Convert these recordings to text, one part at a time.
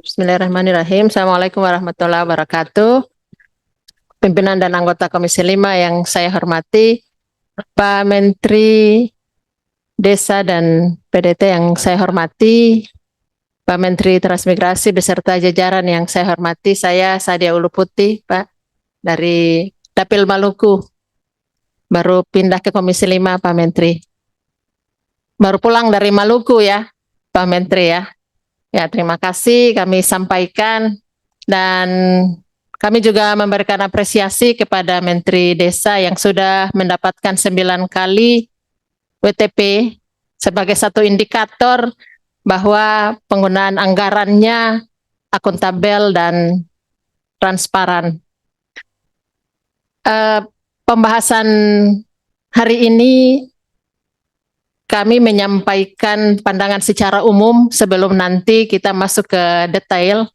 Bismillahirrahmanirrahim. Assalamualaikum warahmatullahi wabarakatuh. Pimpinan dan anggota Komisi 5 yang saya hormati, Pak Menteri Desa dan PDT yang saya hormati, Pak Menteri Transmigrasi beserta jajaran yang saya hormati, saya Sadia Uluputi, Pak, dari Dapil Maluku. Baru pindah ke Komisi 5, Pak Menteri. Baru pulang dari Maluku ya, Pak Menteri ya. Ya, terima kasih kami sampaikan dan kami juga memberikan apresiasi kepada Menteri Desa yang sudah mendapatkan 9 kali WTP sebagai satu indikator bahwa penggunaan anggarannya akuntabel dan transparan. Pembahasan hari ini kami menyampaikan pandangan secara umum sebelum nanti kita masuk ke detail.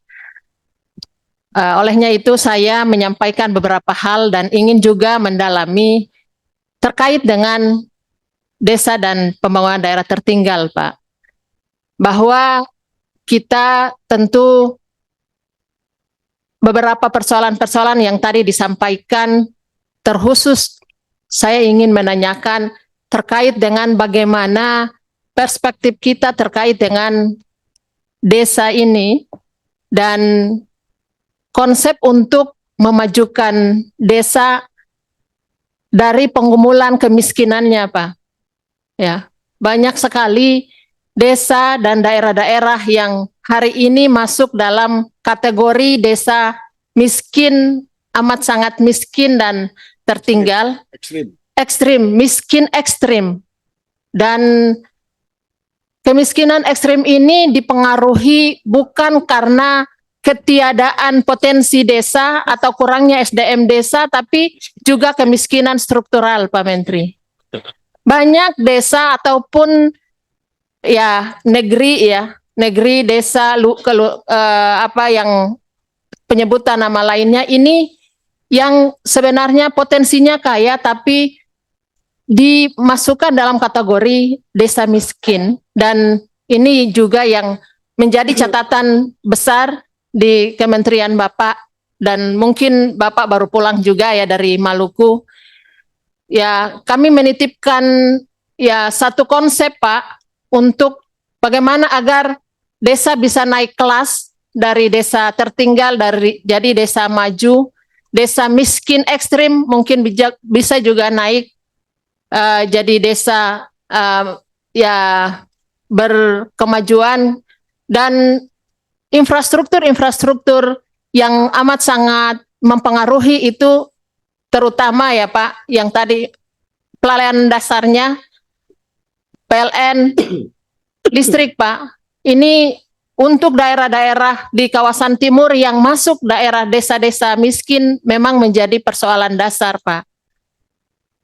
Olehnya itu saya menyampaikan beberapa hal dan ingin juga mendalami terkait dengan desa dan pembangunan daerah tertinggal, Pak. Bahwa kita tentu beberapa persoalan-persoalan yang tadi disampaikan, terkhusus saya ingin menanyakan terkait dengan bagaimana perspektif kita terkait dengan desa ini dan konsep untuk memajukan desa dari penggumulan kemiskinannya, Pak. Ya, banyak sekali desa dan daerah-daerah yang hari ini masuk dalam kategori desa miskin, amat sangat miskin dan tertinggal. Ekstrim, miskin ekstrim. Dan kemiskinan ekstrim ini dipengaruhi bukan karena ketiadaan potensi desa atau kurangnya SDM desa, tapi juga kemiskinan struktural, Pak Menteri. Banyak desa ataupun ya negeri desa yang penyebutan nama lainnya ini yang sebenarnya potensinya kaya tapi dimasukkan dalam kategori desa miskin, dan ini juga yang menjadi catatan besar di Kementerian Bapak, dan mungkin Bapak baru pulang juga ya dari Maluku. Ya, kami menitipkan ya satu konsep, Pak, untuk bagaimana agar desa bisa naik kelas dari desa tertinggal jadi desa maju, desa miskin ekstrim mungkin bisa juga naik jadi desa ya berkemajuan, dan infrastruktur yang amat sangat mempengaruhi itu terutama ya Pak, yang tadi pelayanan dasarnya, PLN, listrik Pak. Ini untuk daerah-daerah di kawasan timur yang masuk daerah desa-desa miskin memang menjadi persoalan dasar, Pak.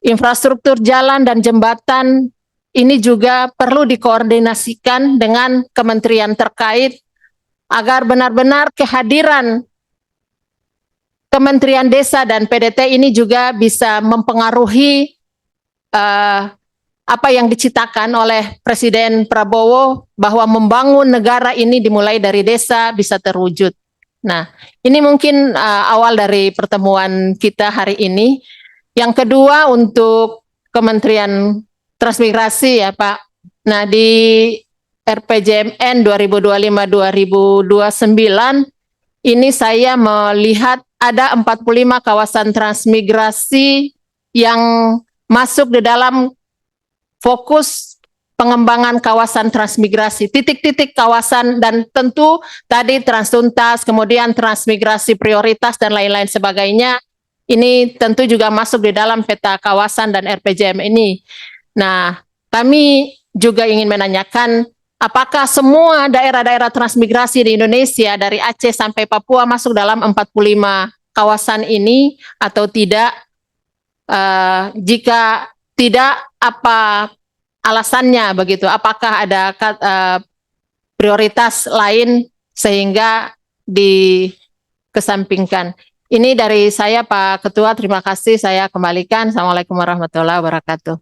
Infrastruktur jalan dan jembatan ini juga perlu dikoordinasikan dengan kementerian terkait agar benar-benar kehadiran Kementerian Desa dan PDT ini juga bisa mempengaruhi apa yang diciptakan oleh Presiden Prabowo bahwa membangun negara ini dimulai dari desa bisa terwujud. Nah, ini mungkin awal dari pertemuan kita hari ini. Yang kedua untuk Kementerian Transmigrasi ya Pak. Nah, di RPJMN 2025-2029 ini saya melihat ada 45 kawasan transmigrasi yang masuk di dalam fokus pengembangan kawasan transmigrasi, titik-titik kawasan, dan tentu tadi transtuntas, kemudian transmigrasi prioritas dan lain-lain sebagainya. Ini tentu juga masuk di dalam peta kawasan dan RPJM ini. Nah, kami juga ingin menanyakan apakah semua daerah-daerah transmigrasi di Indonesia dari Aceh sampai Papua masuk dalam 45 kawasan ini atau tidak? Jika tidak, apa alasannya begitu? Apakah ada prioritas lain sehingga dikesampingkan? Ini dari saya Pak Ketua, terima kasih, saya kembalikan. Assalamualaikum warahmatullahi wabarakatuh.